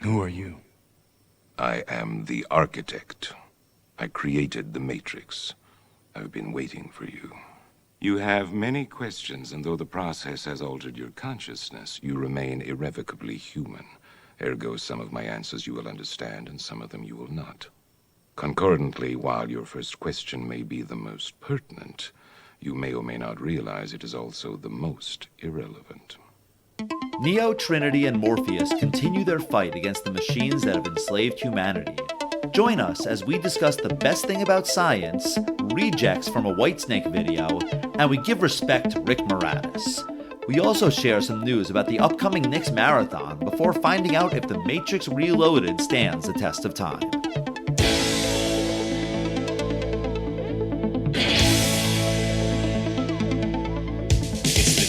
Who are you? I am the architect. I created the Matrix. I've been waiting for you. You have many questions, and though the process has altered your consciousness, you remain irrevocably human. Ergo, some of my answers you will understand, and some of them you will not. Concordantly, while your first question may be the most pertinent, you may or may not realize it is also the most irrelevant. Neo, Trinity, and Morpheus continue their fight against the machines that have enslaved humanity. Join us as we discuss the best thing about science, rejects from a Whitesnake video, and we give respect to Rick Moranis. We also share some news about the upcoming Knicks Marathon before finding out if The Matrix Reloaded stands the test of time.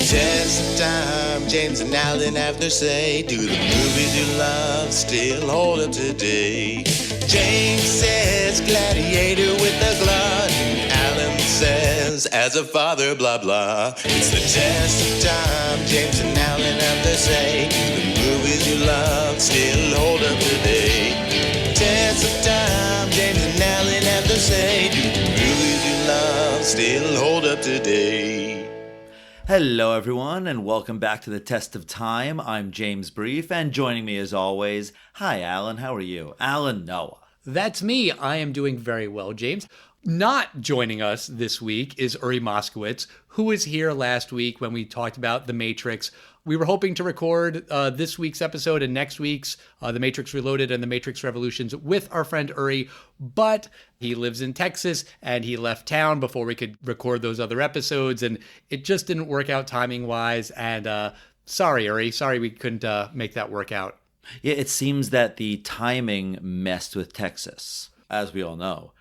Test of time, James and Alan have their say. Do the movies you love still hold up today? James says gladiator with a glut, and Alan says as a father blah blah. It's the test of time, James and Alan have their say. Do the movies you love still hold up today? Test of time, James and Alan have their say. Do the movies you love still hold up today? Hello everyone, and welcome back to the Test of Time. I'm James Brief, and joining me as always, hi Alan, how are you? Alan Noah. That's me. I am doing very well, James. Not joining us this week is Uri Moskowitz, who was here last week when we talked about The Matrix. We were hoping to record this week's episode and next week's The Matrix Reloaded and The Matrix Revolutions with our friend Uri, but he lives in Texas and he left town before we could record those other episodes, and it just didn't work out timing-wise, and sorry, Uri. Sorry we couldn't make that work out. Yeah, it seems that the timing messed with Texas. As we all know,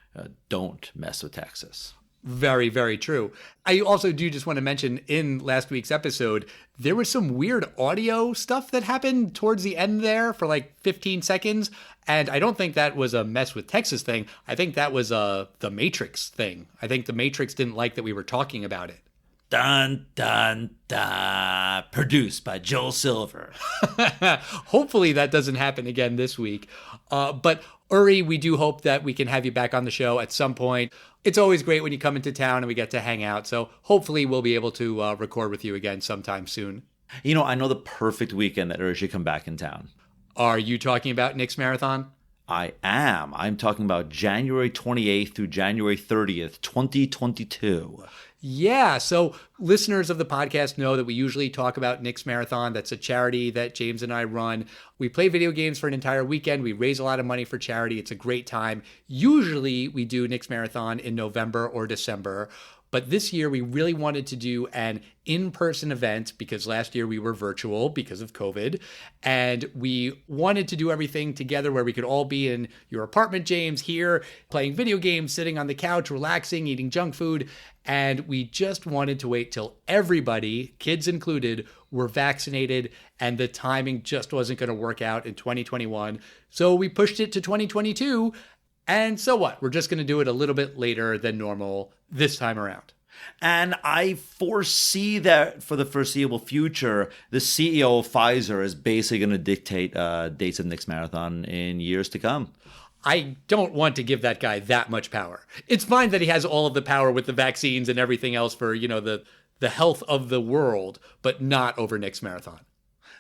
don't mess with Texas. Very, very true. I also do just want to mention in last week's episode, there was some weird audio stuff that happened towards the end there for like 15 seconds. And I don't think that was a mess with Texas thing. I think that was the Matrix thing. I think the Matrix didn't like that we were talking about it. Dun, dun, dun. Produced by Joel Silver. Hopefully that doesn't happen again this week. But Uri, we do hope that we can have you back on the show at some point. It's always great when you come into town and we get to hang out. So hopefully we'll be able to record with you again sometime soon. You know, I know the perfect weekend that Uri should come back in town. Are you talking about Knicks Marathon? I am. I'm talking about January 28th through January 30th, 2022. Yeah, so listeners of the podcast know that we usually talk about Knicks Marathon. That's a charity that James and I run. We play video games for an entire weekend. We raise a lot of money for charity. It's a great time. Usually we do Knicks Marathon in November or December. But this year, we really wanted to do an in-person event because last year we were virtual because of COVID. And we wanted to do everything together where we could all be in your apartment, James, here, playing video games, sitting on the couch, relaxing, eating junk food. And we just wanted to wait till everybody, kids included, were vaccinated, and the timing just wasn't going to work out in 2021. So we pushed it to 2022. And so what? We're just going to do it a little bit later than normal this time around. And I foresee that for the foreseeable future, the CEO of Pfizer is basically going to dictate dates of Knicks Marathon in years to come. I don't want to give that guy that much power. It's fine that he has all of the power with the vaccines and everything else for, you know, the health of the world, but not over Knicks Marathon.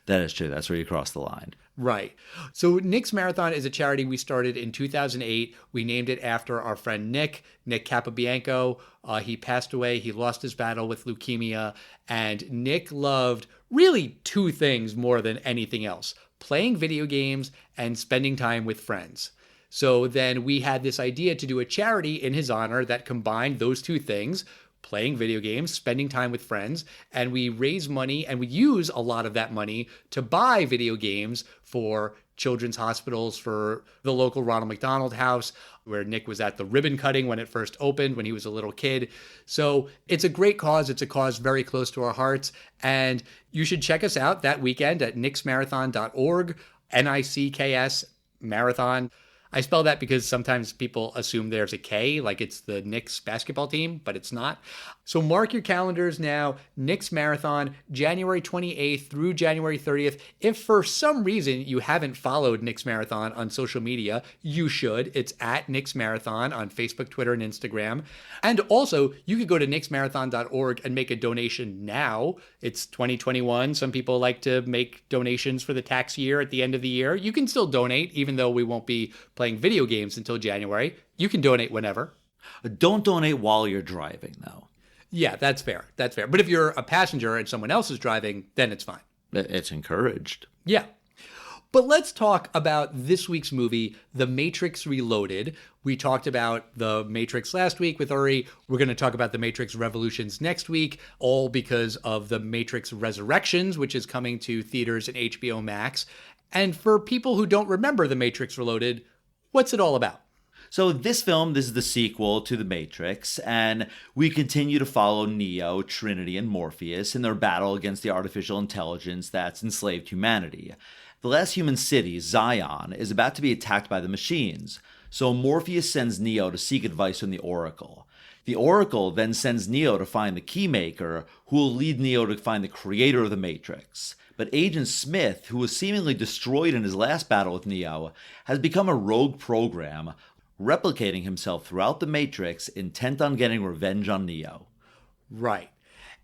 That is true. That's where you cross the line. Right. So Knicks Marathon is a charity we started in 2008. We named it after our friend Nick Capobianco. He passed away. He lost his battle with leukemia. And Nick loved really two things more than anything else: playing video games and spending time with friends. So then we had this idea to do a charity in his honor that combined those two things: playing video games, spending time with friends, and we raise money and we use a lot of that money to buy video games for children's hospitals, for the local Ronald McDonald House, where Nick was at the ribbon cutting when it first opened when he was a little kid. So it's a great cause. It's a cause very close to our hearts. And you should check us out that weekend at knicksmarathon.org, NICKS Marathon. I spell that because sometimes people assume there's a K, like it's the Knicks basketball team, but it's not. So mark your calendars now. Knicks Marathon, January 28th through January 30th. If for some reason you haven't followed Knicks Marathon on social media, you should. It's at Knicks Marathon on Facebook, Twitter, and Instagram. And also, you could go to knicksmarathon.org and make a donation now. It's 2021. Some people like to make donations for the tax year at the end of the year. You can still donate, even though we won't be playing video games until January. You can donate whenever. Don't donate while you're driving, though. Yeah, that's fair. That's fair. But if you're a passenger and someone else is driving, then it's fine. It's encouraged. Yeah. But let's talk about this week's movie, The Matrix Reloaded. We talked about The Matrix last week with Uri. We're going to talk about The Matrix Revolutions next week, all because of The Matrix Resurrections, which is coming to theaters and HBO Max. And for people who don't remember The Matrix Reloaded, what's it all about? So this is the sequel to The Matrix, and we continue to follow Neo, Trinity, and Morpheus in their battle against the artificial intelligence that's enslaved humanity. The last human city, Zion, is about to be attacked by the machines, so Morpheus sends Neo to seek advice from the Oracle. The Oracle then sends Neo to find the Keymaker, who will lead Neo to find the creator of the Matrix. But Agent Smith, who was seemingly destroyed in his last battle with Neo, has become a rogue program, replicating himself throughout the Matrix, intent on getting revenge on Neo. Right.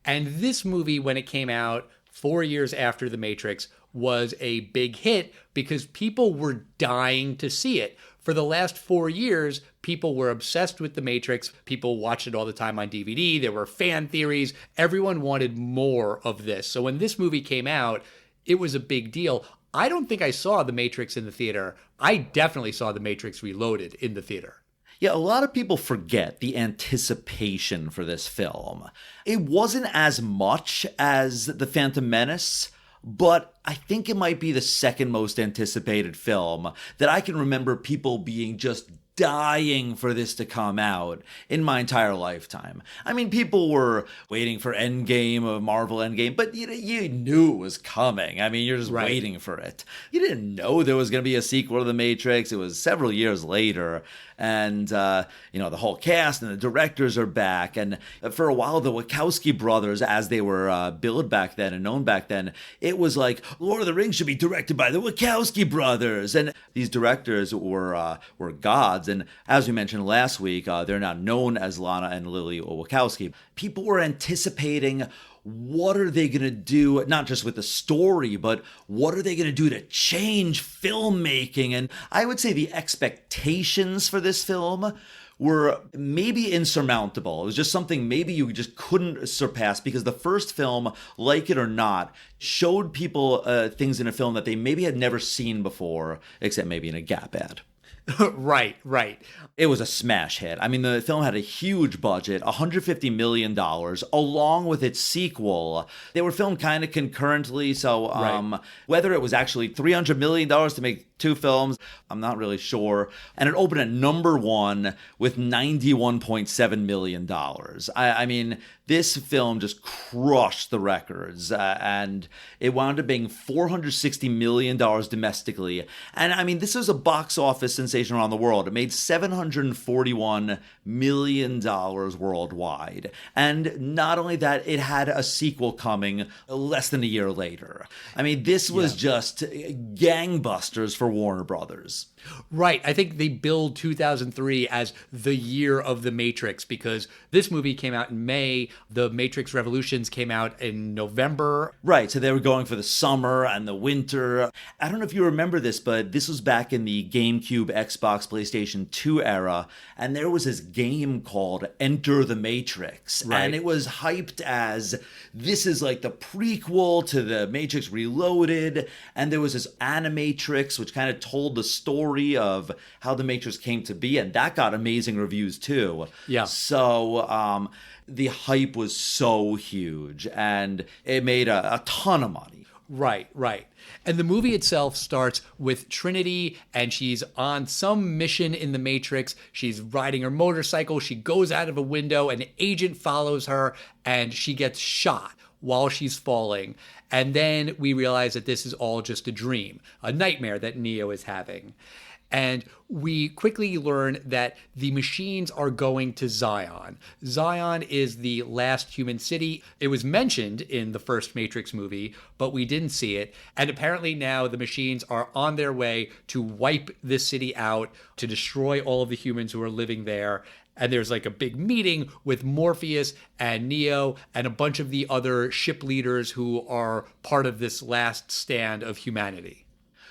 And this movie, when it came out 4 years after The Matrix, was a big hit because people were dying to see it. For the last 4 years, people were obsessed with The Matrix. People watched it all the time on DVD. There were fan theories. Everyone wanted more of this. So when this movie came out, it was a big deal. I don't think I saw The Matrix in the theater. I definitely saw The Matrix Reloaded in the theater. Yeah, a lot of people forget the anticipation for this film. It wasn't as much as The Phantom Menace, but I think it might be the second most anticipated film that I can remember people being just dying for this to come out in my entire lifetime. I mean, people were waiting for Endgame, or Marvel Endgame, but you knew it was coming. I mean, you're just waiting for it. You didn't know there was going to be a sequel to The Matrix. It was several years later. And, the whole cast and the directors are back. And for a while, the Wachowski brothers, as they were billed back then and known back then, it was like, Lord of the Rings should be directed by the Wachowski brothers. And these directors were gods. And as we mentioned last week, they're now known as Lana and Lily Wachowski. People were anticipating, what are they going to do, not just with the story, but what are they going to do to change filmmaking? And I would say the expectations for this film were maybe insurmountable. It was just something maybe you just couldn't surpass, because the first film, like it or not, showed people things in a film that they maybe had never seen before, except maybe in a Gap ad. Right. It was a smash hit. I mean, the film had a huge budget, $150 million, along with its sequel. They were filmed kind of concurrently, so whether it was actually $300 million to make two films, I'm not really sure. And it opened at number one with $91.7 million. I mean, this film just crushed the records, and it wound up being $460 million domestically. And I mean, this was a box office sensation around the world. It made $741 million worldwide. And not only that, it had a sequel coming less than a year later. I mean, this was just gangbusters for Warner Brothers. Right. I think they billed 2003 as the year of The Matrix because this movie came out in May. The Matrix Revolutions came out in November. Right. So they were going for the summer and the winter. I don't know if you remember this, but this was back in the GameCube, Xbox, PlayStation 2 era. And there was this game called Enter the Matrix. Right. And it was hyped as this is like the prequel to The Matrix Reloaded. And there was this Animatrix, which kind of told the story of how the Matrix came to be, and that got amazing reviews too. Yeah. So the hype was so huge, and it made a ton of money. Right. And the movie itself starts with Trinity, and she's on some mission in the Matrix. She's riding her motorcycle. She goes out of a window. An agent follows her, and she gets shot while she's falling. And then we realize that this is all just a dream, a nightmare that Neo is having. And we quickly learn that the machines are going to Zion. Zion is the last human city. It was mentioned in the first Matrix movie, but we didn't see it. And apparently now the machines are on their way to wipe this city out, to destroy all of the humans who are living there. And there's like a big meeting with Morpheus and Neo and a bunch of the other ship leaders who are part of this last stand of humanity.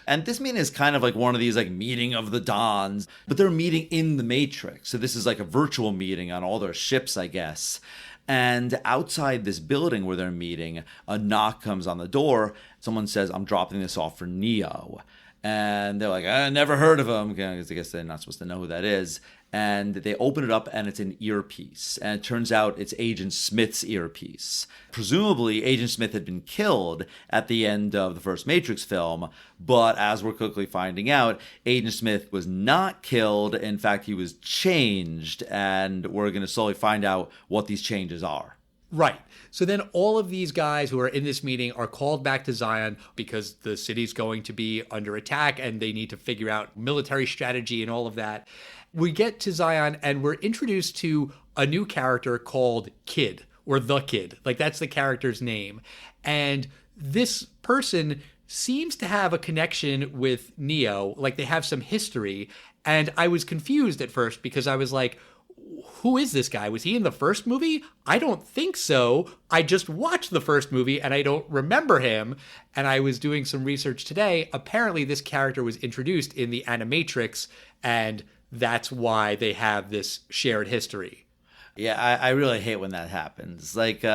And this meeting is kind of like one of these like meeting of the Dons, but they're meeting in the Matrix. So this is like a virtual meeting on all their ships, I guess. And outside this building where they're meeting, a knock comes on the door. Someone says, I'm dropping this off for Neo. And they're like, I never heard of him. I guess they're not supposed to know who that is. And they open it up and it's an earpiece. And it turns out it's Agent Smith's earpiece. Presumably, Agent Smith had been killed at the end of the first Matrix film. But as we're quickly finding out, Agent Smith was not killed. In fact, he was changed. And we're going to slowly find out what these changes are. Right. So then all of these guys who are in this meeting are called back to Zion because the city's going to be under attack and they need to figure out military strategy and all of that. We get to Zion and we're introduced to a new character called Kid, or The Kid. Like, that's the character's name. And this person seems to have a connection with Neo. Like, they have some history. And I was confused at first because I was like, who is this guy? Was he in the first movie? I don't think so. I just watched the first movie and I don't remember him. And I was doing some research today. Apparently, this character was introduced in the Animatrix, and that's why they have this shared history. Yeah, I really hate when that happens. Like,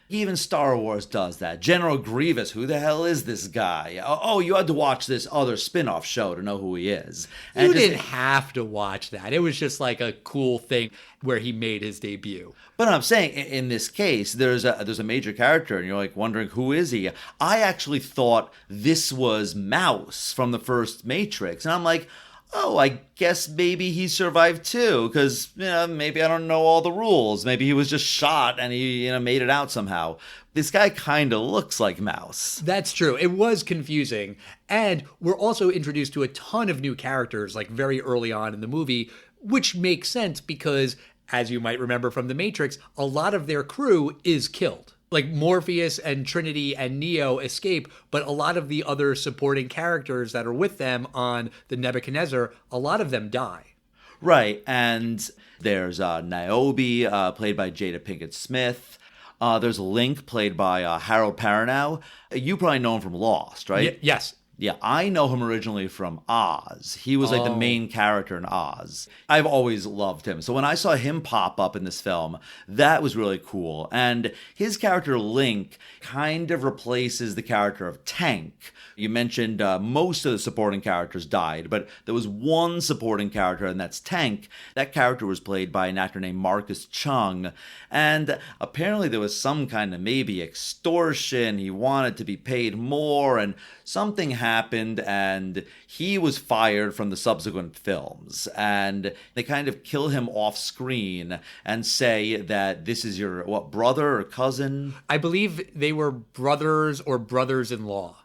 even Star Wars does that. General Grievous, who the hell is this guy? Oh, you had to watch this other spin-off show to know who he is. And you didn't have to watch that. It was just like a cool thing where he made his debut. But I'm saying, in this case, there's a major character, and you're like wondering, who is he? I actually thought this was Mouse from the first Matrix. And I'm like, oh, I guess maybe he survived too, because maybe I don't know all the rules. Maybe he was just shot and he made it out somehow. This guy kind of looks like Mouse. That's true. It was confusing. And we're also introduced to a ton of new characters, like very early on in the movie, which makes sense because, as you might remember from The Matrix, a lot of their crew is killed. Like, Morpheus and Trinity and Neo escape, but a lot of the other supporting characters that are with them on the Nebuchadnezzar, a lot of them die. Right, and there's Niobe, played by Jada Pinkett Smith. There's Link, played by Harold Perrineau. You probably know him from Lost, right? Yes. Yeah, I know him originally from Oz. He was like the main character in Oz. I've always loved him. So when I saw him pop up in this film, that was really cool. And his character Link kind of replaces the character of Tank. You mentioned most of the supporting characters died, but there was one supporting character, and that's Tank. That character was played by an actor named Marcus Chung. And apparently there was some kind of maybe extortion. He wanted to be paid more, and something happened, and he was fired from the subsequent films. And they kind of kill him off screen and say that this is your, brother or cousin? I believe they were brothers or brothers-in-law.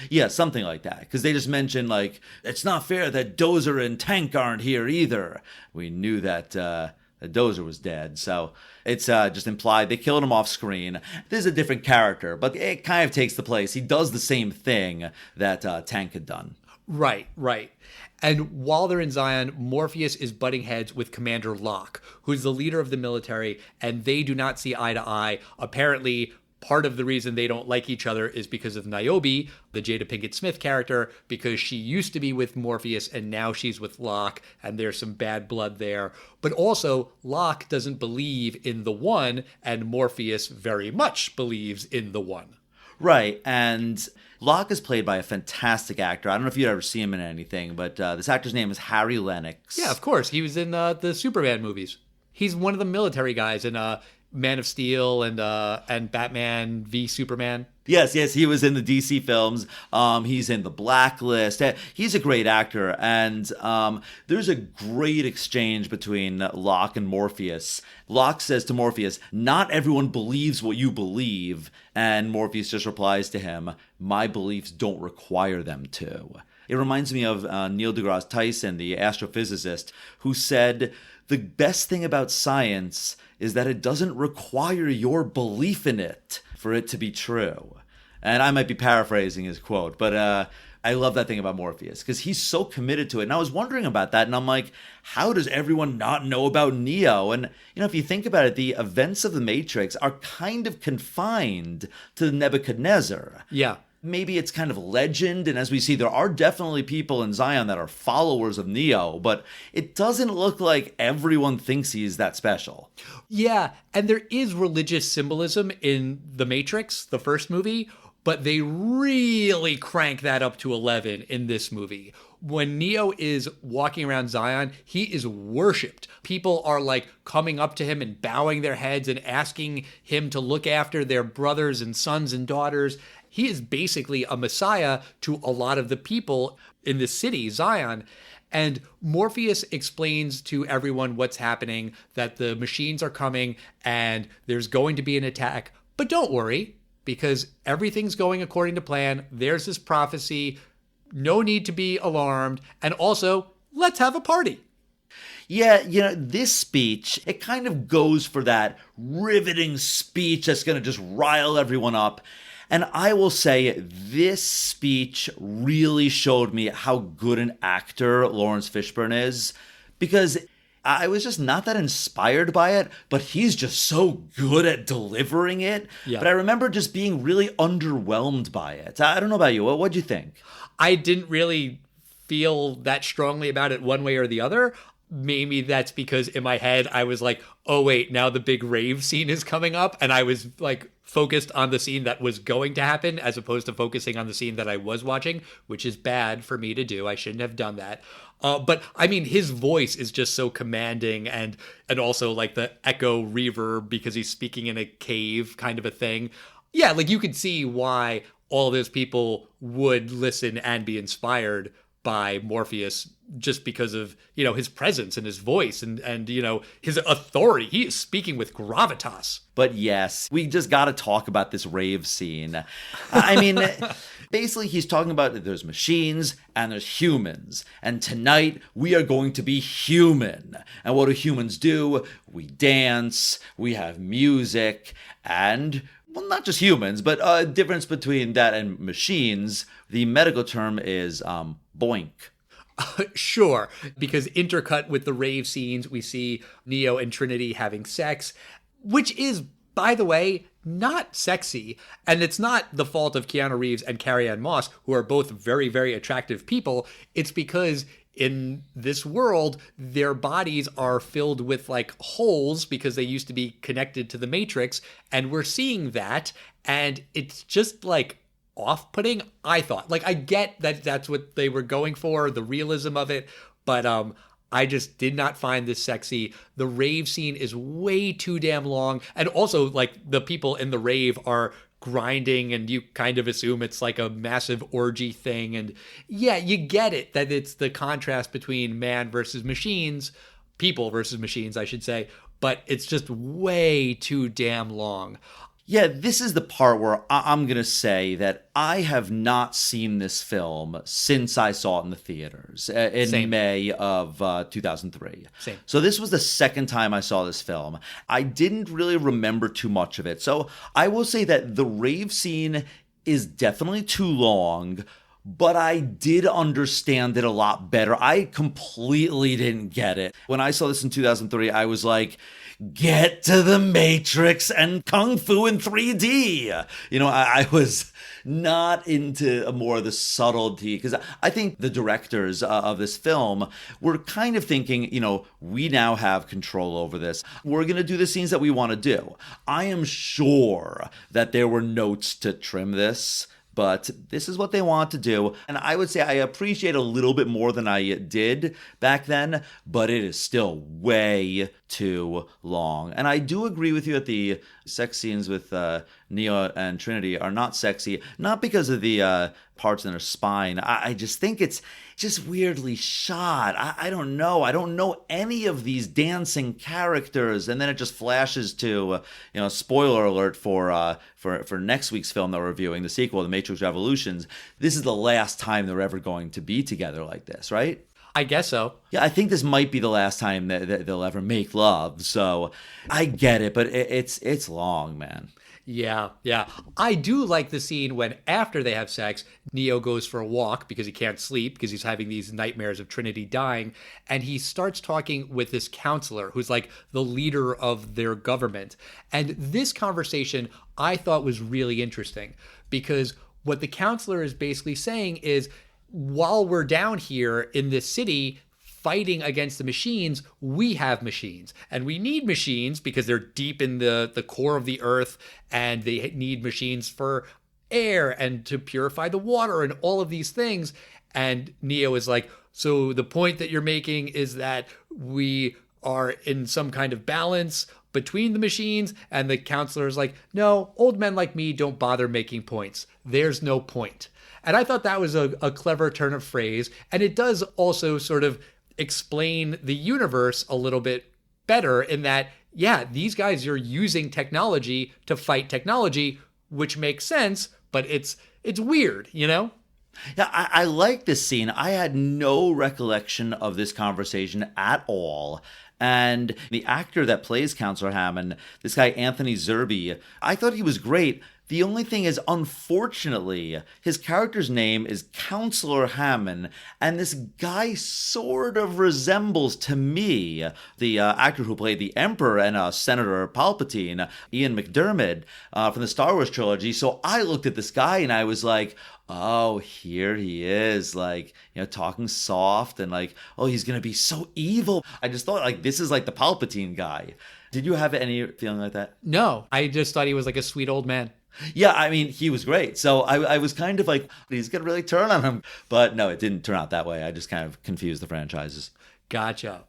Yeah, something like that. Because they just mentioned, like, it's not fair that Dozer and Tank aren't here either. We knew that Dozer was dead, so it's just implied they killed him off screen. This is a different character, but it kind of takes the place. He does the same thing that Tank had done. Right. And while they're in Zion, Morpheus is butting heads with Commander Locke, who's the leader of the military, and they do not see eye to eye. Apparently, part of the reason they don't like each other is because of Niobe, the Jada Pinkett Smith character, because she used to be with Morpheus and now she's with Locke, and there's some bad blood there. But also, Locke doesn't believe in the One, and Morpheus very much believes in the One. Right, and Locke is played by a fantastic actor. I don't know if you'd ever see him in anything, but this actor's name is Harry Lennox. Yeah, of course. He was in the Superman movies. He's one of the military guys in Man of Steel and Batman v Superman. Yes, he was in the DC films. He's in The Blacklist. He's a great actor, and there's a great exchange between Locke and Morpheus. Locke says to Morpheus, "Not everyone believes what you believe," and Morpheus just replies to him, "My beliefs don't require them to." It reminds me of Neil deGrasse Tyson, the astrophysicist, who said, the best thing about science is that it doesn't require your belief in it for it to be true. And I might be paraphrasing his quote, but I love that thing about Morpheus because he's so committed to it. And I was wondering about that, and I'm like, how does everyone not know about Neo? And, if you think about it, the events of the Matrix are kind of confined to Nebuchadnezzar. Yeah. Maybe it's kind of legend, and as we see, there are definitely people in Zion that are followers of Neo, but it doesn't look like everyone thinks he's that special. Yeah, and there is religious symbolism in The Matrix, the first movie, but they really crank that up to 11 in this movie. When Neo is walking around Zion, he is worshipped. People are like coming up to him and bowing their heads and asking him to look after their brothers and sons and daughters. He is basically a messiah to a lot of the people in this city, Zion. And Morpheus explains to everyone what's happening, that the machines are coming and there's going to be an attack. But don't worry, because everything's going according to plan. There's this prophecy. No need to be alarmed. And also, let's have a party. Yeah, this speech, it kind of goes for that riveting speech that's going to just rile everyone up. And I will say, this speech really showed me how good an actor Lawrence Fishburne is, because I was just not that inspired by it, but he's just so good at delivering it. Yeah. But I remember just being really underwhelmed by it. I don't know about you. What'd you think? I didn't really feel that strongly about it one way or the other. Maybe that's because in my head I was like, oh wait, now the big rave scene is coming up, and I was like focused on the scene that was going to happen as opposed to focusing on the scene that I was watching, which is bad for me to do. I shouldn't have done that. But I mean, his voice is just so commanding, and also like the echo reverb because he's speaking in a cave kind of a thing. Yeah, like you could see why all those people would listen and be inspired by Morpheus just because of, his presence and his voice and his authority. He is speaking with gravitas. But yes, we just got to talk about this rave scene. I mean, basically he's talking about there's machines and there's humans. And tonight we are going to be human. And what do humans do? We dance, we have music, and well, not just humans, but a difference between that and machines. The medical term is boink. Sure, because intercut with the rave scenes, we see Neo and Trinity having sex, which is, by the way, not sexy. And it's not the fault of Keanu Reeves and Carrie-Anne Moss, who are both very, very attractive people. It's because in this world, their bodies are filled with like holes because they used to be connected to the Matrix. And we're seeing that. And it's just like off-putting, I thought. Like, I get that that's what they were going for, the realism of it. But I just did not find this sexy. The rave scene is way too damn long. And also, like, the people in the rave are grinding and you kind of assume it's like a massive orgy thing. And yeah, you get it that it's the contrast between man versus machines, people versus machines, I should say, but it's just way too damn long. Yeah, this is the part where I'm going to say that I have not seen this film since I saw it in the theaters in Same. May of 2003. Same. So this was the second time I saw this film. I didn't really remember too much of it. So I will say that the rave scene is definitely too long, but I did understand it a lot better. I completely didn't get it. When I saw this in 2003, I was like, get to the Matrix and Kung Fu in 3D. I was not into more of the subtlety, because I think the directors of this film were kind of thinking, we now have control over this. We're going to do the scenes that we want to do. I am sure that there were notes to trim this, but this is what they want to do. And I would say I appreciate a little bit more than I did back then, but it is still way too long. And I do agree with you that the sex scenes with Neo and Trinity are not sexy, not because of the parts in their spine. I just think it's just weirdly shot. I don't know. I don't know any of these dancing characters. And then it just flashes to, spoiler alert for next week's film that we're reviewing, the sequel, The Matrix Revolutions. This is the last time they're ever going to be together like this, right? I guess so. Yeah, I think this might be the last time that they'll ever make love. So I get it, but it's long, man. Yeah. I do like the scene when, after they have sex, Neo goes for a walk because he can't sleep because he's having these nightmares of Trinity dying. And he starts talking with this counselor who's like the leader of their government. And this conversation I thought was really interesting because what the counselor is basically saying is, while we're down here in this city fighting against the machines, we have machines. And we need machines because they're deep in the core of the earth, and they need machines for air and to purify the water and all of these things. And Neo is like, so the point that you're making is that we are in some kind of balance between the machines? And the counselor is like, no, old men like me don't bother making points. There's no point. And I thought that was a clever turn of phrase. And it does also sort of explain the universe a little bit better in that, yeah, these guys are using technology to fight technology, which makes sense, but it's weird, Yeah, I like this scene. I had no recollection of this conversation at all. And the actor that plays Counselor Hammond, this guy Anthony Zerbe, I thought he was great. The only thing is, unfortunately, his character's name is Counselor Hammond, and this guy sort of resembles, to me, the actor who played the Emperor and Senator Palpatine, Ian McDiarmid, from the Star Wars trilogy. So I looked at this guy and I was like, oh, here he is, talking soft and oh, he's going to be so evil. I just thought, this is like the Palpatine guy. Did you have any feeling like that? No, I just thought he was like a sweet old man. Yeah, I mean, he was great. So I was kind of like, he's going to really turn on him. But no, it didn't turn out that way. I just kind of confused the franchises. Gotcha.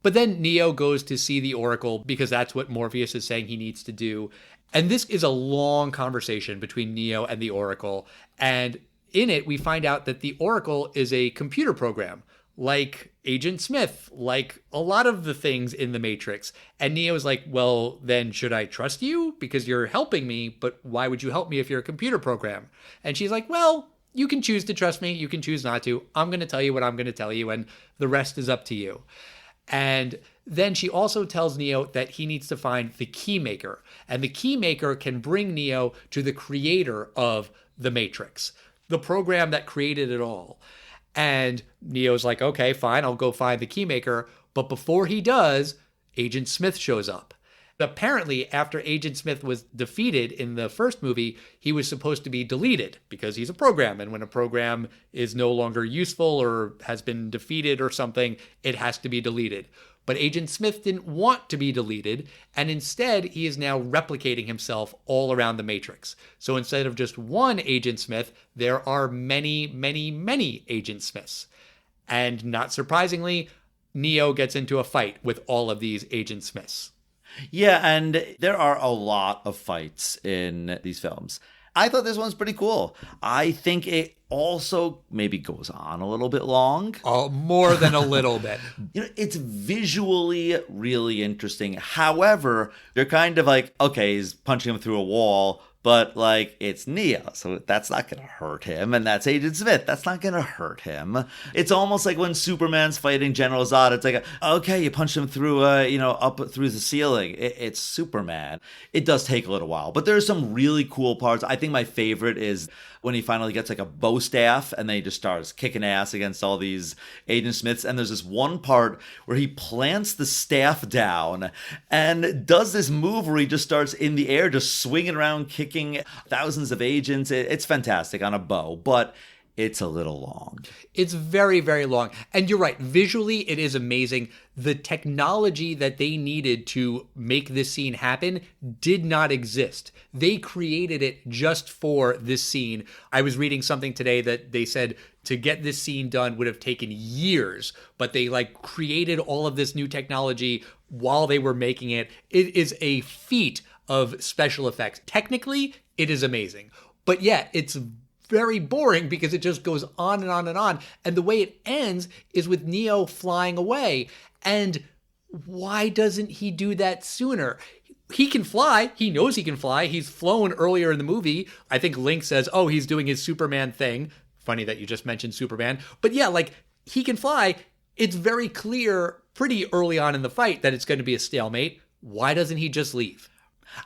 But then Neo goes to see the Oracle because that's what Morpheus is saying he needs to do. And this is a long conversation between Neo and the Oracle. And in it, we find out that the Oracle is a computer program, like Agent Smith, like a lot of the things in the Matrix. And Neo's like, well, then should I trust you? Because you're helping me, but why would you help me if you're a computer program? And she's like, well, you can choose to trust me. You can choose not to. I'm going to tell you what I'm going to tell you, and the rest is up to you. And then she also tells Neo that he needs to find the Keymaker. And the Keymaker can bring Neo to the creator of the Matrix, the program that created it all. And Neo's like, okay, fine, I'll go find the Keymaker. But before he does, Agent Smith shows up. Apparently, after Agent Smith was defeated in the first movie, he was supposed to be deleted because he's a program. And when a program is no longer useful or has been defeated or something, it has to be deleted. But Agent Smith didn't want to be deleted, and instead he is now replicating himself all around the Matrix. So instead of just one Agent Smith, there are many, many, many Agent Smiths. And not surprisingly, Neo gets into a fight with all of these Agent Smiths. Yeah, and there are a lot of fights in these films. I thought this one's pretty cool. I think it also maybe goes on a little bit long. Oh, more than a little bit. It's visually really interesting. However, they're kind of like, okay, he's punching him through a wall, but it's Neo, so that's not going to hurt him. And that's Agent Smith. That's not going to hurt him. It's almost like when Superman's fighting General Zod. It's like, okay, you punched him through, up through the ceiling. It's Superman. It does take a little while, but there's some really cool parts. I think my favorite is when he finally gets a bow staff and then he just starts kicking ass against all these Agent Smiths. And there's this one part where he plants the staff down and does this move where he just starts in the air, just swinging around, kicking thousands of agents. It's fantastic on a bow, but it's a little long. It's very, very long. And you're right. Visually, it is amazing. The technology that they needed to make this scene happen did not exist. They created it just for this scene. I was reading something today that they said to get this scene done would have taken years, but they created all of this new technology while they were making it. It is a feat of special effects. Technically, it is amazing. But yeah, it's very boring because it just goes on and on and on. And the way it ends is with Neo flying away. And why doesn't he do that sooner? He can fly. He knows he can fly. He's flown earlier in the movie. I think Link says, oh, he's doing his Superman thing. Funny that you just mentioned Superman. But yeah, like, he can fly. It's very clear pretty early on in the fight that it's going to be a stalemate. Why doesn't he just leave?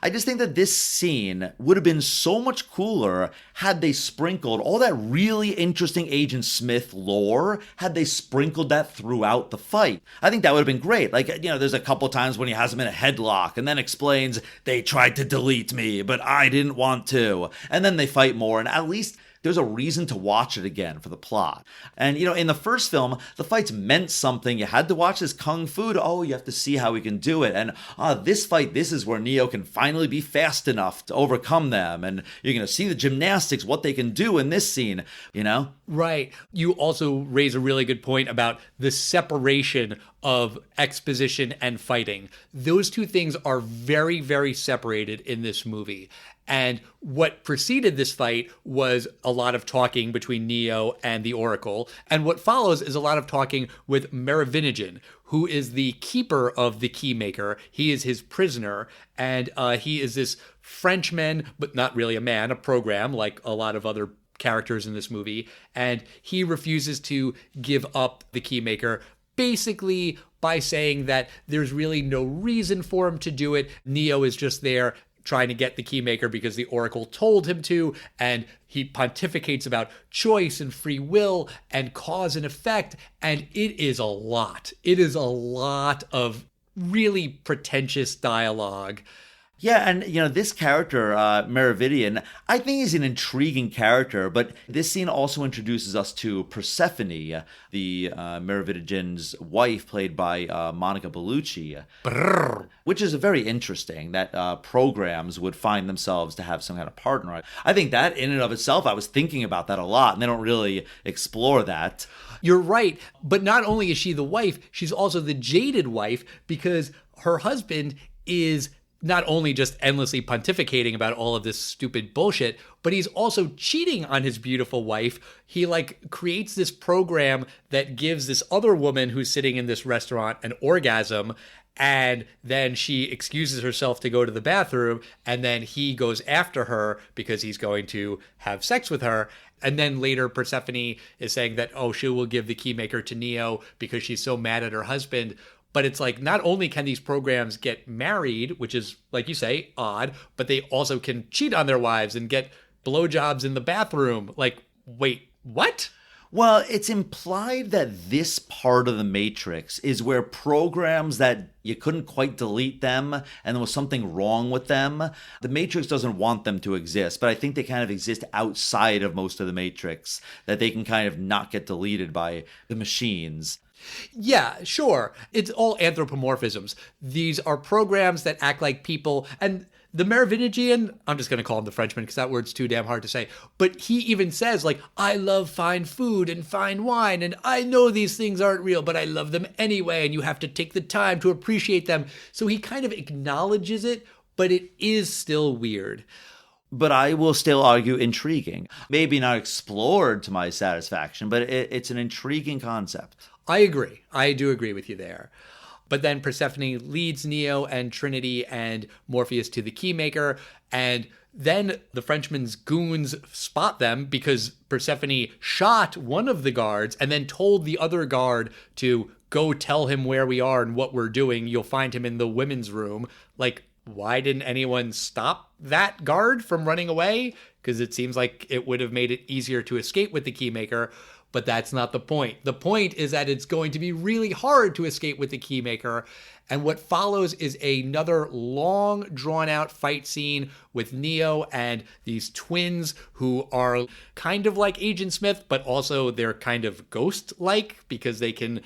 I just think that this scene would have been so much cooler had they sprinkled all that really interesting Agent Smith lore, had they sprinkled that throughout the fight. I think that would have been great. Like, you know, there's a couple times when he has him in a headlock and then explains, they tried to delete me, but I didn't want to. And then they fight more, and at least there's a reason to watch it again for the plot. And, you know, in the first film, the fights meant something. You had to watch this kung fu. You have to see how he can do it. And this fight, this is where Neo can finally be fast enough to overcome them. And you're going to see the gymnastics, what they can do in this scene, you know? Right. You also raise a really good point about the separation of exposition and fighting. Those two things are very, very separated in this movie. And what preceded this fight was a lot of talking between Neo and the Oracle. And what follows is a lot of talking with Merovingian, who is the keeper of the Keymaker. He is his prisoner. And he is this Frenchman, but not really a man, a program, like a lot of other characters in this movie. And he refuses to give up the Keymaker, basically by saying that there's really no reason for him to do it. Neo is just there trying to get the Keymaker because the Oracle told him to, and he pontificates about choice and free will and cause and effect, and it is a lot. It is a lot of really pretentious dialogue. Yeah, and, you know, this character, Merovingian, I think he's an intriguing character, but this scene also introduces us to Persephone, the Merovingian's wife, played by Monica Bellucci, which is very interesting that programs would find themselves to have some kind of partner. I think that in and of itself, I was thinking about that a lot, and they don't really explore that. You're right, but not only is she the wife, she's also the jaded wife, because her husband is not only just endlessly pontificating about all of this stupid bullshit, but he's also cheating on his beautiful wife. He like creates this program that gives this other woman who's sitting in this restaurant an orgasm, and then she excuses herself to go to the bathroom, and then he goes after her because he's going to have sex with her. And then later Persephone is saying that, oh, she will give the Keymaker to Neo because she's so mad at her husband. But it's like, not only can these programs get married, which is, like you say, odd, but they also can cheat on their wives and get blowjobs in the bathroom. Like, wait, what? Well, it's implied that this part of the Matrix is where programs that you couldn't quite delete them and there was something wrong with them, the Matrix doesn't want them to exist, but I think they kind of exist outside of most of the Matrix, that they can kind of not get deleted by the machines. Yeah, sure. It's all anthropomorphisms. These are programs that act like people. And the Merovingian, I'm just going to call him the Frenchman because that word's too damn hard to say. But he even says, like, I love fine food and fine wine, and I know these things aren't real, but I love them anyway, and you have to take the time to appreciate them. So he kind of acknowledges it, but it is still weird. But I will still argue intriguing. Maybe not explored to my satisfaction, but it's an intriguing concept. I agree. I do agree with you there. But then Persephone leads Neo and Trinity and Morpheus to the Keymaker, and then the Frenchman's goons spot them because Persephone shot one of the guards and then told the other guard to go tell him where we are and what we're doing. You'll find him in the women's room. Like, why didn't anyone stop that guard from running away? Because it seems like it would have made it easier to escape with the Keymaker. But that's not the point. The point is that it's going to be really hard to escape with the Keymaker. And what follows is another long, drawn-out fight scene with Neo and these twins who are kind of like Agent Smith, but also they're kind of ghost-like because they can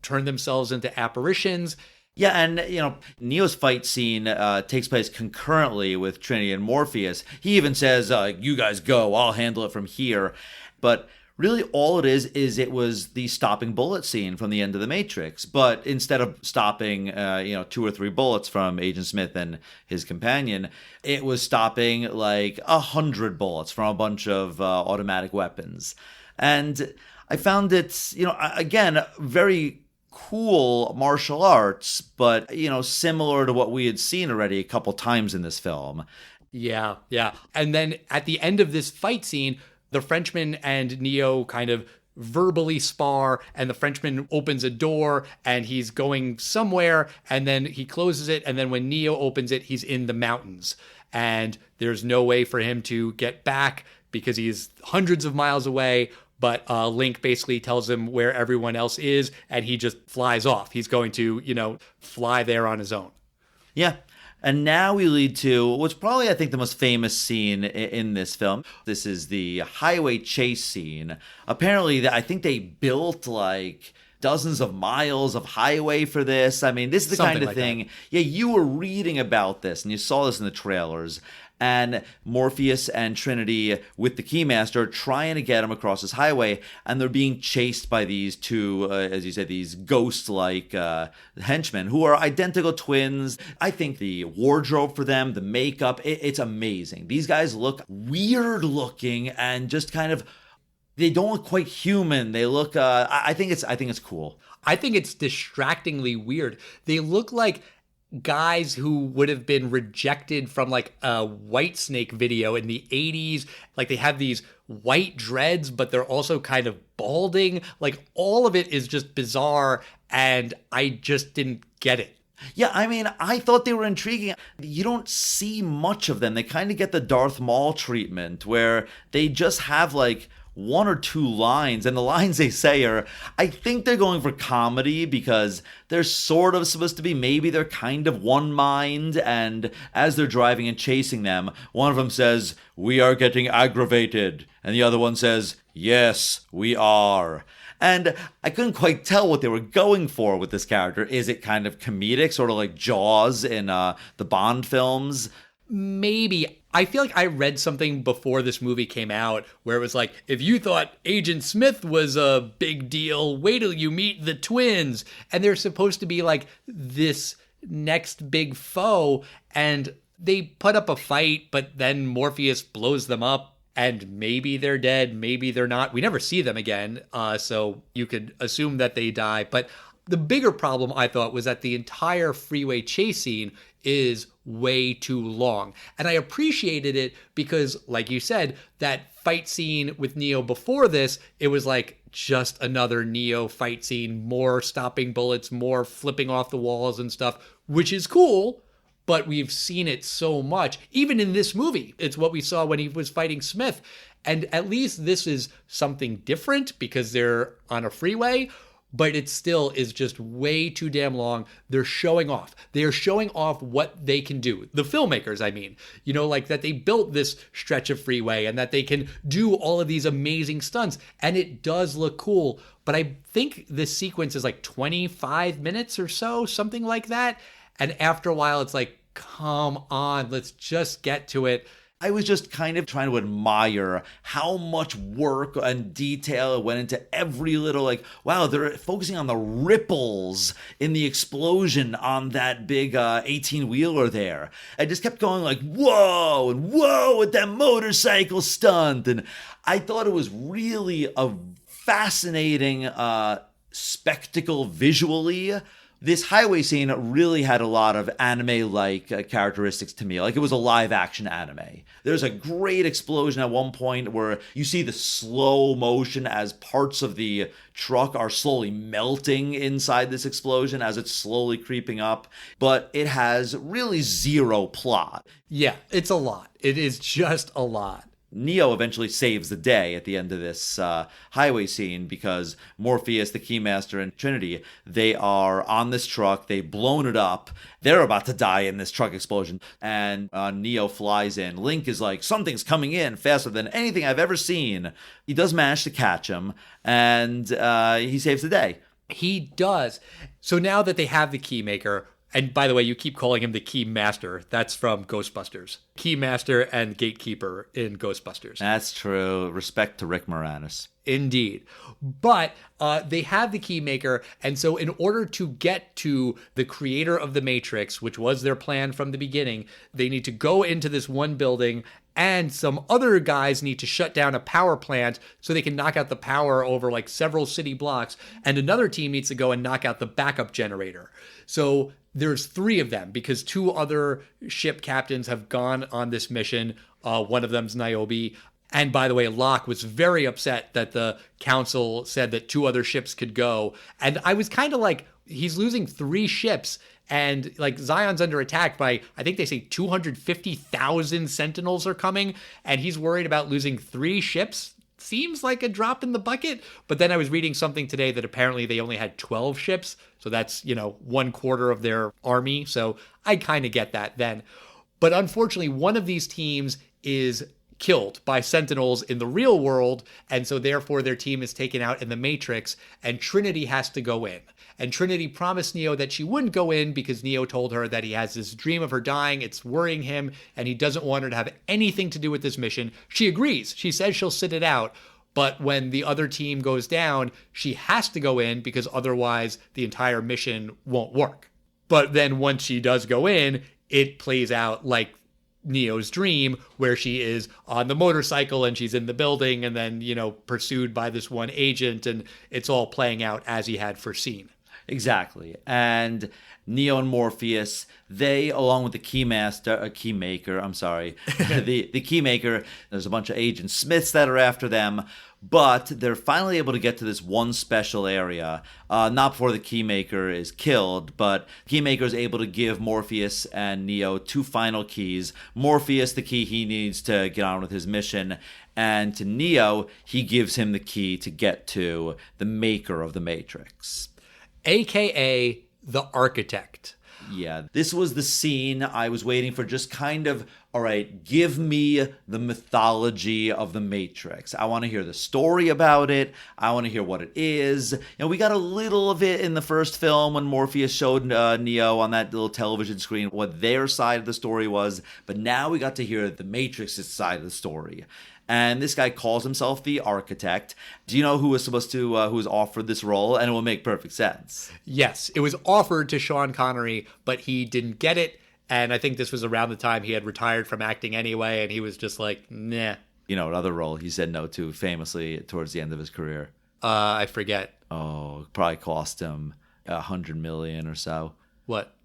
turn themselves into apparitions. Yeah, and, you know, Neo's fight scene takes place concurrently with Trinity and Morpheus. He even says, you guys go, I'll handle it from here. But Really, all it is it was the stopping bullet scene from the end of The Matrix. But instead of stopping, 2 or 3 bullets from Agent Smith and his companion, it was stopping like 100 bullets from a bunch of automatic weapons. And I found it, again, very cool martial arts, but, similar to what we had seen already a couple times in this film. Yeah. And then at the end of this fight scene, the Frenchman and Neo kind of verbally spar, and the Frenchman opens a door and he's going somewhere, and then he closes it, and then when Neo opens it, he's in the mountains. And there's no way for him to get back because he's hundreds of miles away. But Link basically tells him where everyone else is, and he just flies off. He's going to, fly there on his own. Yeah. And now we lead to what's probably, I think, the most famous scene in this film. This is the highway chase scene. Apparently, I think they built like dozens of miles of highway for this. I mean, this is the Something kind of like thing. that. Yeah, you were reading about this, and you saw this in the trailers. And Morpheus and Trinity with the Keymaster trying to get him across this highway, and they're being chased by these two, as you said, these ghost-like henchmen who are identical twins. I think the wardrobe for them, the makeup, it's amazing. These guys look weird looking and just kind of, they don't look quite human. They look, I think it's cool. I think it's distractingly weird. They look like guys who would have been rejected from like a Whitesnake video in the 80s. Like they have these white dreads, but they're also kind of balding. Like all of it is just bizarre, and I just didn't get it. Yeah, I mean, I thought they were intriguing. You don't see much of them. They kind of get the Darth Maul treatment where they just have like 1 or 2 lines, and the lines they say are, I think they're going for comedy because they're sort of supposed to be, maybe they're kind of one mind, and as they're driving and chasing them, one of them says, "We are getting aggravated," and the other one says, "Yes, we are." And I couldn't quite tell what they were going for with this character. Is it kind of comedic, sort of like Jaws in the Bond films? Maybe. I feel like I read something before this movie came out where it was like, if you thought Agent Smith was a big deal, wait till you meet the twins. And they're supposed to be like this next big foe. And they put up a fight, but then Morpheus blows them up. And maybe they're dead, maybe they're not. We never see them again, so you could assume that they die. But the bigger problem, I thought, was that the entire freeway chase scene is way too long. And I appreciated it because, like you said, that fight scene with Neo before this, it was like just another Neo fight scene, more stopping bullets, more flipping off the walls and stuff, which is cool. But we've seen it so much, even in this movie. It's what we saw when he was fighting Smith. And at least this is something different because they're on a freeway, but it still is just way too damn long. They're showing off. They're showing off what they can do. The filmmakers, I mean, like that they built this stretch of freeway and that they can do all of these amazing stunts. And it does look cool. But I think this sequence is like 25 minutes or so, something like that. And after a while, it's like, come on, let's just get to it. I was just kind of trying to admire how much work and detail went into every little, like, wow, they're focusing on the ripples in the explosion on that big 18-wheeler there. I just kept going like, whoa, and whoa, with that motorcycle stunt. And I thought it was really a fascinating spectacle visually. This highway scene really had a lot of anime-like characteristics to me. Like it was a live-action anime. There's a great explosion at one point where you see the slow motion as parts of the truck are slowly melting inside this explosion as it's slowly creeping up. But it has really zero plot. Yeah, it's a lot. It is just a lot. Neo eventually saves the day at the end of this highway scene because Morpheus, the Keymaster, and Trinity, they are on this truck. They've blown it up. They're about to die in this truck explosion. And Neo flies in. Link is like, something's coming in faster than anything I've ever seen. He does manage to catch him, and he saves the day. He does. So now that they have the Keymaker, And by the way, you keep calling him the Keymaster. That's from Ghostbusters. Keymaster and Gatekeeper in Ghostbusters. That's true. Respect to Rick Moranis. Indeed. But they have the Keymaker, and so in order to get to the creator of the Matrix, which was their plan from the beginning, they need to go into this one building, and some other guys need to shut down a power plant so they can knock out the power over like several city blocks, and another team needs to go and knock out the backup generator. So there's 3 of them because 2 other ship captains have gone on this mission. One of them's Niobe. And by the way, Locke was very upset that the council said that 2 other ships could go. And I was kind of like, he's losing 3 ships. And like Zion's under attack by, I think they say 250,000 Sentinels are coming. And he's worried about losing 3 ships. Seems like a drop in the bucket. But then I was reading something today that apparently they only had 12 ships. So that's, 1/4 of their army. So I kind of get that then. But unfortunately, one of these teams is killed by Sentinels in the real world, and so therefore their team is taken out in the Matrix, and Trinity has to go in. And Trinity promised Neo that she wouldn't go in because Neo told her that he has this dream of her dying, it's worrying him, and he doesn't want her to have anything to do with this mission. She agrees. She says she'll sit it out, but when the other team goes down, she has to go in because otherwise the entire mission won't work. But then once she does go in, it plays out like Neo's dream, where she is on the motorcycle and she's in the building and then, pursued by this one agent, and it's all playing out as he had foreseen. Exactly. And Neo and Morpheus, they, along with the Keymaker, I'm sorry, the Keymaker, there's a bunch of Agent Smiths that are after them, but they're finally able to get to this one special area, not before the Keymaker is killed, but Keymaker is able to give Morpheus and Neo 2 final keys. Morpheus, the key he needs to get on with his mission, and to Neo, he gives him the key to get to the maker of the Matrix. AKA the Architect. Yeah, this was the scene I was waiting for, just kind of, all right, give me the mythology of the Matrix. I want to hear the story about it. I want to hear what it is. We got a little of it in the first film when Morpheus showed Neo on that little television screen what their side of the story was, but now we got to hear the Matrix's side of the story. And this guy calls himself the Architect. Do you know who was who was offered this role? And it will make perfect sense. Yes, it was offered to Sean Connery, but he didn't get it. And I think this was around the time he had retired from acting anyway, and he was just like, nah. Another role he said no to famously towards the end of his career. I forget. Oh, probably cost him $100 million or so. What?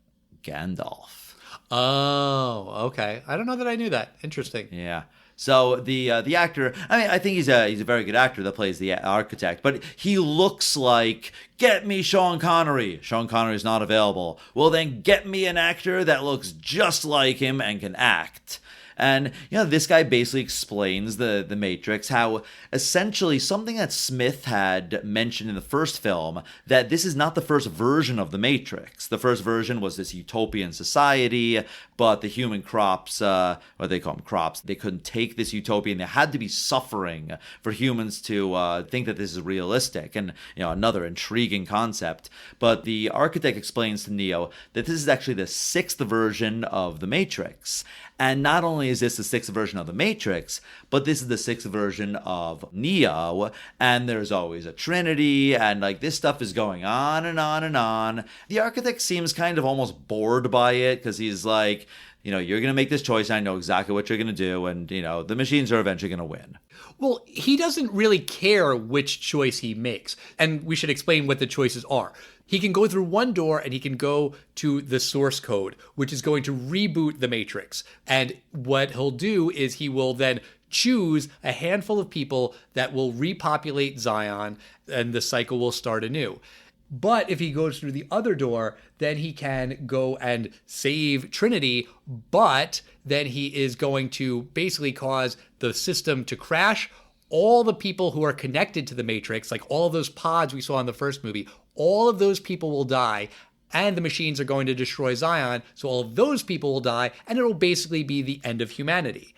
Gandalf. Oh, okay. I don't know that I knew that. Interesting. Yeah. So the actor, I think he's a very good actor that plays the Architect, but he looks like, get me Sean Connery. Sean Connery's not available. Well, then get me an actor that looks just like him and can act. And, this guy basically explains the Matrix, how essentially something that Smith had mentioned in the first film, that this is not the first version of the Matrix. The first version was this utopian society, but the human crops, or they call them crops, they couldn't take this utopia, and there had to be suffering for humans to think that this is realistic. And, another intriguing concept. But the Architect explains to Neo that this is actually the 6th version of the Matrix. And not only is this the 6th version of the Matrix, but this is the 6th version of Neo, and there's always a Trinity, and this stuff is going on and on and on. The Architect seems kind of almost bored by it, because he's like, you're going to make this choice, and I know exactly what you're going to do, and, the machines are eventually going to win. Well, he doesn't really care which choice he makes, and we should explain what the choices are. He can go through one door and he can go to the source code, which is going to reboot the Matrix. And what he'll do is he will then choose a handful of people that will repopulate Zion, and the cycle will start anew. But if he goes through the other door, then he can go and save Trinity, but then he is going to basically cause the system to crash. All the people who are connected to the Matrix, like all of those pods we saw in the first movie, all of those people will die, and the machines are going to destroy Zion, so all of those people will die, and it'll basically be the end of humanity.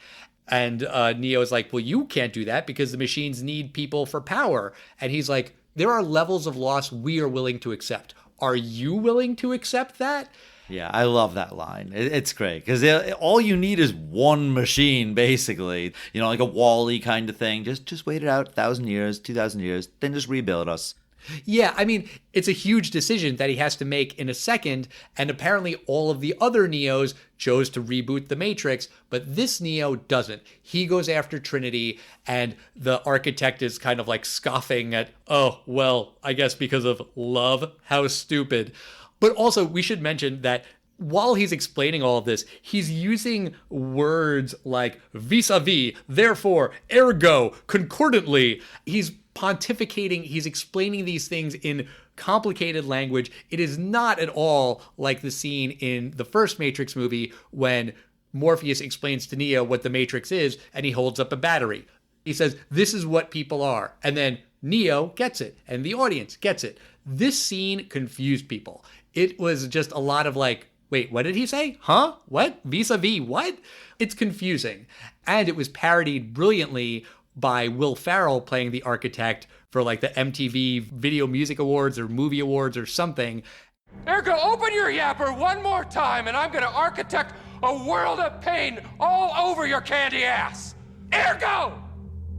And Neo is like, well, you can't do that because the machines need people for power. And he's like, there are levels of loss we are willing to accept. Are you willing to accept that? Yeah, I love that line. It's great because all you need is one machine, basically. You know, like a Wall-E kind of thing. Just wait it out 1,000 years, 2,000 years, then just rebuild us. Yeah, I mean, it's a huge decision that he has to make in a second, and apparently all of the other Neos chose to reboot the Matrix, but this Neo doesn't. He goes after Trinity, and the architect is kind of like scoffing at, oh, well, I guess because of love, how stupid. But also, we should mention that while he's explaining all of this, he's using words like vis-a-vis, therefore, ergo, concordantly. He's pontificating, he's explaining these things in complicated language. It is not at all like the scene in the first Matrix movie when Morpheus explains to Neo what the Matrix is and he holds up a battery. He says, this is what people are. And then Neo gets it and the audience gets it. This scene confused people. It was just a lot of like, wait, what did he say? Huh? What? Vis-a-vis what? It's confusing. And it was parodied brilliantly by Will Ferrell playing the architect for like the MTV Video Music Awards or Movie Awards or something. Ergo, open your yapper one more time and I'm gonna architect a world of pain all over your candy ass. Ergo!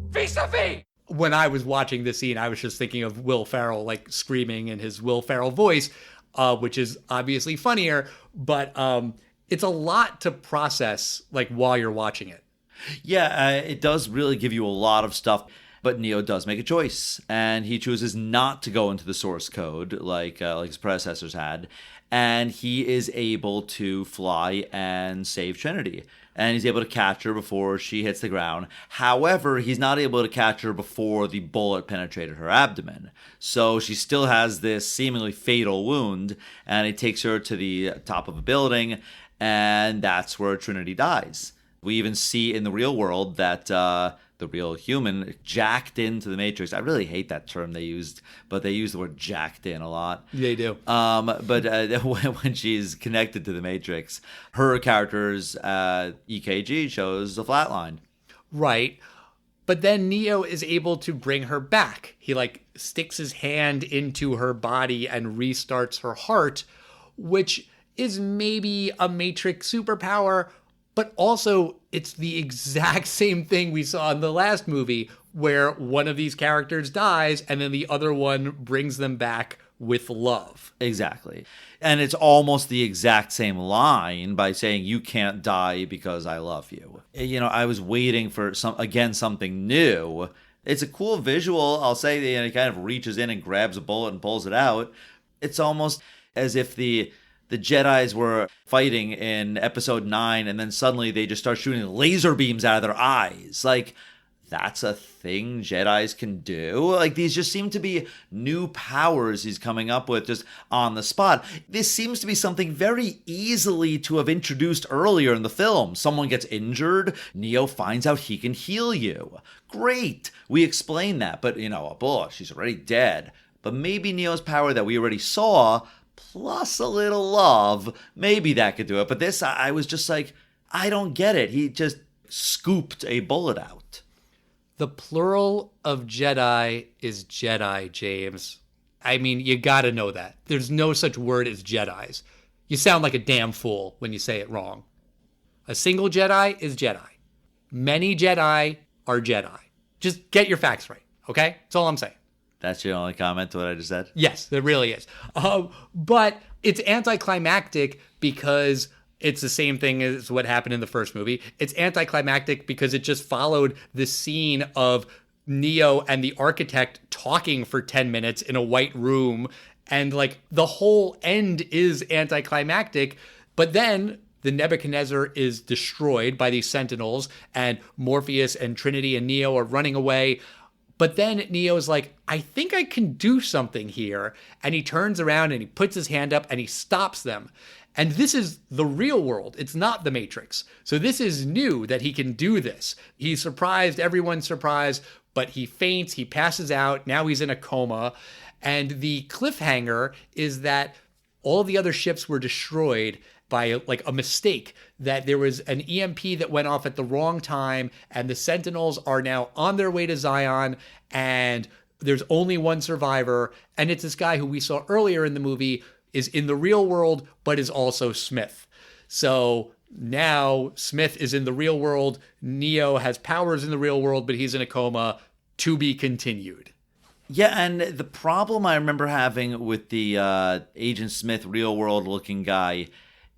Vis-a-vis! When I was watching this scene, I was just thinking of Will Ferrell like screaming in his Will Ferrell voice, which is obviously funnier, but it's a lot to process like while you're watching it. Yeah, it does really give you a lot of stuff, but Neo does make a choice, and he chooses not to go into the source code like his predecessors had, and he is able to fly and save Trinity, and he's able to catch her before she hits the ground. However, he's not able to catch her before the bullet penetrated her abdomen, so she still has this seemingly fatal wound, and he takes her to the top of a building, and that's where Trinity dies. We even see in the real world that the real human jacked into the Matrix. I really hate that term they used, but they use the word jacked in a lot. They do. But when she's connected to the Matrix, her character's EKG shows a flatline. Right. But then Neo is able to bring her back. He like sticks his hand into her body and restarts her heart, which is maybe a Matrix superpower, but also it's the exact same thing we saw in the last movie where one of these characters dies and then the other one brings them back with love. Exactly. And it's almost the exact same line by saying, you can't die because I love you. You know, I was waiting for something new. It's a cool visual. I'll say that he kind of reaches in and grabs a bullet and pulls it out. It's almost as if the Jedis were fighting in episode 9 and then suddenly they just start shooting laser beams out of their eyes. Like, that's a thing Jedis can do. Like, these just seem to be new powers he's coming up with just on the spot. This seems to be something very easily to have introduced earlier in the film. Someone gets injured, Neo finds out he can heal you. Great, we explain that, but she's already dead. But maybe Neo's power that we already saw, plus a little love, maybe that could do it. But this, I was just like, I don't get it. He just scooped a bullet out. The plural of Jedi is Jedi, James. I mean, you gotta know that. There's no such word as Jedis. You sound like a damn fool when you say it wrong. A single Jedi is Jedi. Many Jedi are Jedi. Just get your facts right, okay? That's all I'm saying. That's your only comment to what I just said? Yes, it really is. But it's anticlimactic because it's the same thing as what happened in the first movie. It's anticlimactic because it just followed the scene of Neo and the architect talking for 10 minutes in a white room. And like the whole end is anticlimactic. But then the Nebuchadnezzar is destroyed by these Sentinels and Morpheus and Trinity and Neo are running away. But then Neo's like, I think I can do something here. And he turns around and he puts his hand up and he stops them. And this is the real world. It's not the Matrix. So this is new that he can do this. He's surprised, everyone's surprised, but he faints, he passes out, now he's in a coma. And the cliffhanger is that all the other ships were destroyed by like a mistake, that there was an EMP that went off at the wrong time, and the Sentinels are now on their way to Zion, and there's only one survivor, and it's this guy who we saw earlier in the movie. is in the real world, but is also Smith. So now Smith is in the real world. Neo has powers in the real world, but he's in a coma. To be continued. Yeah, and the problem I remember having with the Agent Smith real world looking guy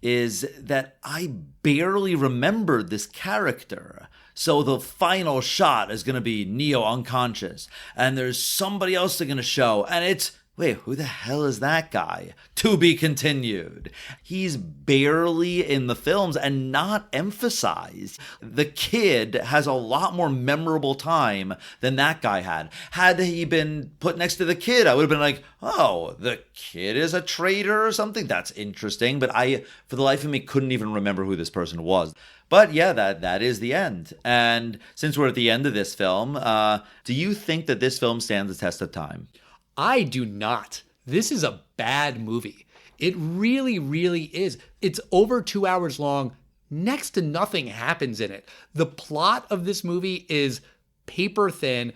is that I barely remembered this character. So the final shot is going to be Neo unconscious, and there's somebody else they're going to show, and it's, wait, who the hell is that guy? To be continued. He's barely in the films and not emphasized. The kid has a lot more memorable time than that guy had. Had he been put next to the kid, I would have been like, oh, the kid is a traitor or something? That's interesting. But I, for the life of me, couldn't even remember who this person was. But yeah, that is the end. And since we're at the end of this film, do you think that this film stands the test of time? I do not. This is a bad movie. It really, really is. It's over 2 hours long. Next to nothing happens in it. The plot of this movie is paper thin.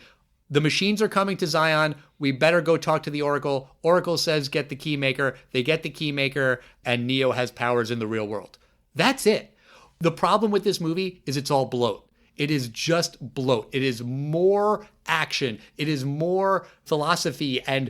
The machines are coming to Zion. We better go talk to the Oracle. Oracle says, get the Keymaker. They get the Keymaker, and Neo has powers in the real world. That's it. The problem with this movie is it's all bloat. It is just bloat. It is more action. It is more philosophy and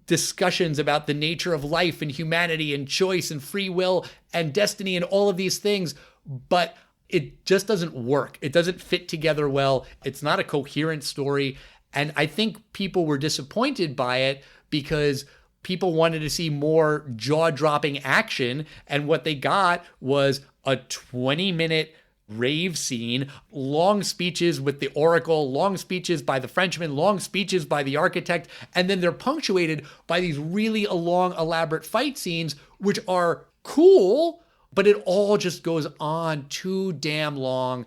discussions about the nature of life and humanity and choice and free will and destiny and all of these things. But it just doesn't work. It doesn't fit together well. It's not a coherent story. And I think people were disappointed by it because people wanted to see more jaw-dropping action. And what they got was a 20-minute rave scene, long speeches with the Oracle, long speeches by the Frenchman, long speeches by the architect, and then they're punctuated by these really long, elaborate fight scenes, which are cool, but it all just goes on too damn long.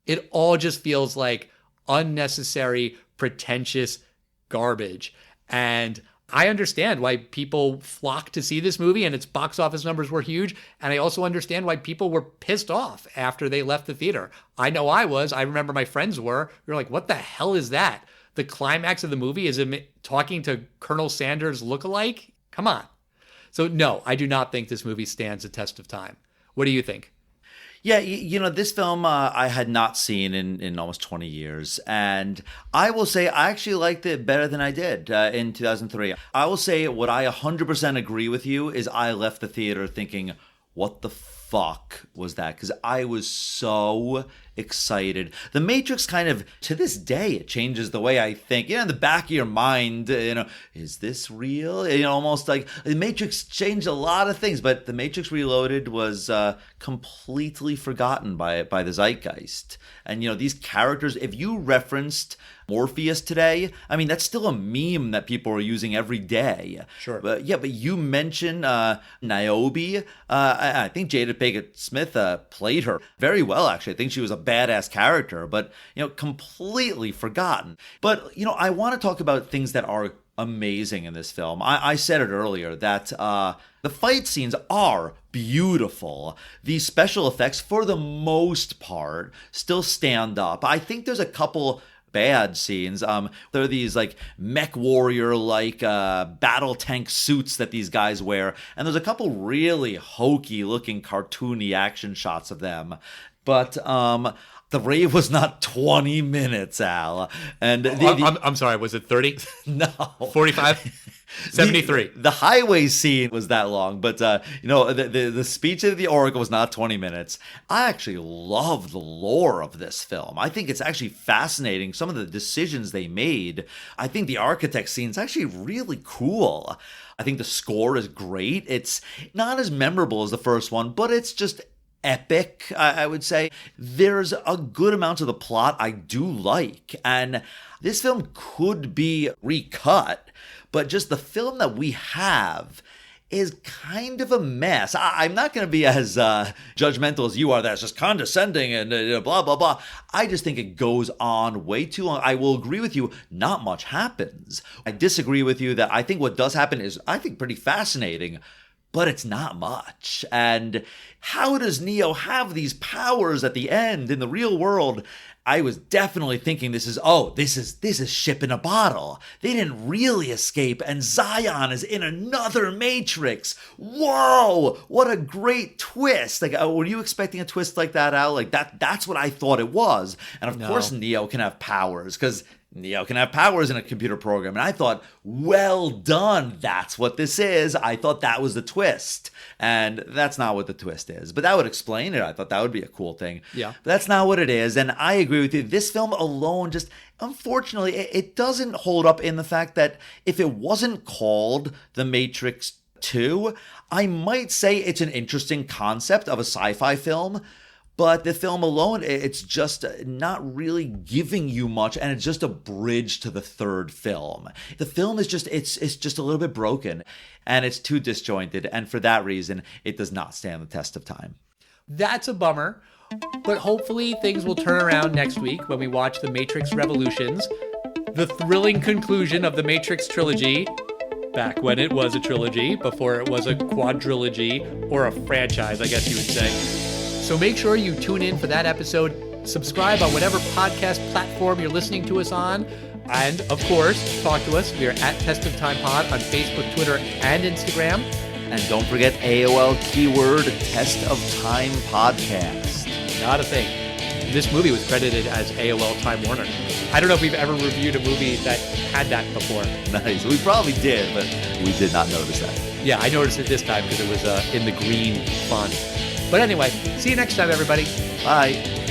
It all just feels like unnecessary, pretentious garbage. And I understand why people flock to see this movie, and its box office numbers were huge. And I also understand why people were pissed off after they left the theater. I know I was. I remember my friends were. We were like, what the hell is that? The climax of the movie is him talking to Colonel Sanders lookalike? Come on. So no, I do not think this movie stands the test of time. What do you think? Yeah, this film I had not seen in almost 20 years. And I will say I actually liked it better than I did in 2003. I will say what I 100% agree with you is I left the theater thinking, what the fuck was that? Because I was so excited. The Matrix kind of, to this day, it changes the way I think. In the back of your mind, is this real? Almost like the Matrix changed a lot of things, but the Matrix Reloaded was completely forgotten by the zeitgeist. And, these characters, if you referenced Morpheus today, I mean, that's still a meme that people are using every day. Sure. But you mentioned Niobe. I think Jada Pinkett Smith played her very well, actually. I think she was a badass character, but, completely forgotten. But, I want to talk about things that are amazing in this film. I said it earlier that the fight scenes are beautiful. The special effects, for the most part, still stand up. I think there's a couple bad scenes. There are these like mech warrior like battle tank suits that these guys wear, and there's a couple really hokey looking cartoony action shots of them. But the rave was not 20 minutes, Al. And I'm sorry, was it 30? No. 45? 73. The highway scene was that long, but the speech of the Oracle was not 20 minutes. I actually love the lore of this film. I think it's actually fascinating, some of the decisions they made. I think the architect scene is actually really cool. I think the score is great. It's not as memorable as the first one, but it's just epic, I would say. There's a good amount of the plot I do like, and this film could be recut, but just the film that we have is kind of a mess. I'm not going to be as judgmental as you are. That's just condescending and blah, blah, blah. I just think it goes on way too long. I will agree with you, not much happens. I disagree with you that I think what does happen is, I think, pretty fascinating. but it's not much. And how does Neo have these powers at the end in the real world? I was definitely thinking this is ship in a bottle. They didn't really escape, and Zion is in another Matrix. Whoa, what a great twist. Like, were you expecting a twist like that, Al? Like, that's what I thought it was. And of course Neo can have powers, because Neo can have powers in a computer program. And I thought, well done. That's what this is. I thought that was the twist. And that's not what the twist is. But that would explain it. I thought that would be a cool thing. Yeah. But that's not what it is. And I agree with you. This film alone just, unfortunately, it doesn't hold up in the fact that if it wasn't called The Matrix 2, I might say it's an interesting concept of a sci-fi film. But the film alone, it's just not really giving you much, and it's just a bridge to the third film. The film is just, it's just a little bit broken, and it's too disjointed, and for that reason, it does not stand the test of time. That's a bummer, but hopefully things will turn around next week when we watch The Matrix Revolutions, the thrilling conclusion of the Matrix trilogy, back when it was a trilogy, before it was a quadrilogy, or a franchise, I guess you would say. So make sure you tune in for that episode. Subscribe on whatever podcast platform you're listening to us on. And, of course, talk to us. We are at Test of Time Pod on Facebook, Twitter, and Instagram. And don't forget AOL keyword Test of Time Podcast. Not a thing. This movie was credited as AOL Time Warner. I don't know if we've ever reviewed a movie that had that before. Nice. We probably did, but we did not notice that. Yeah, I noticed it this time because it was in the green font. But anyway, see you next time, everybody. Bye.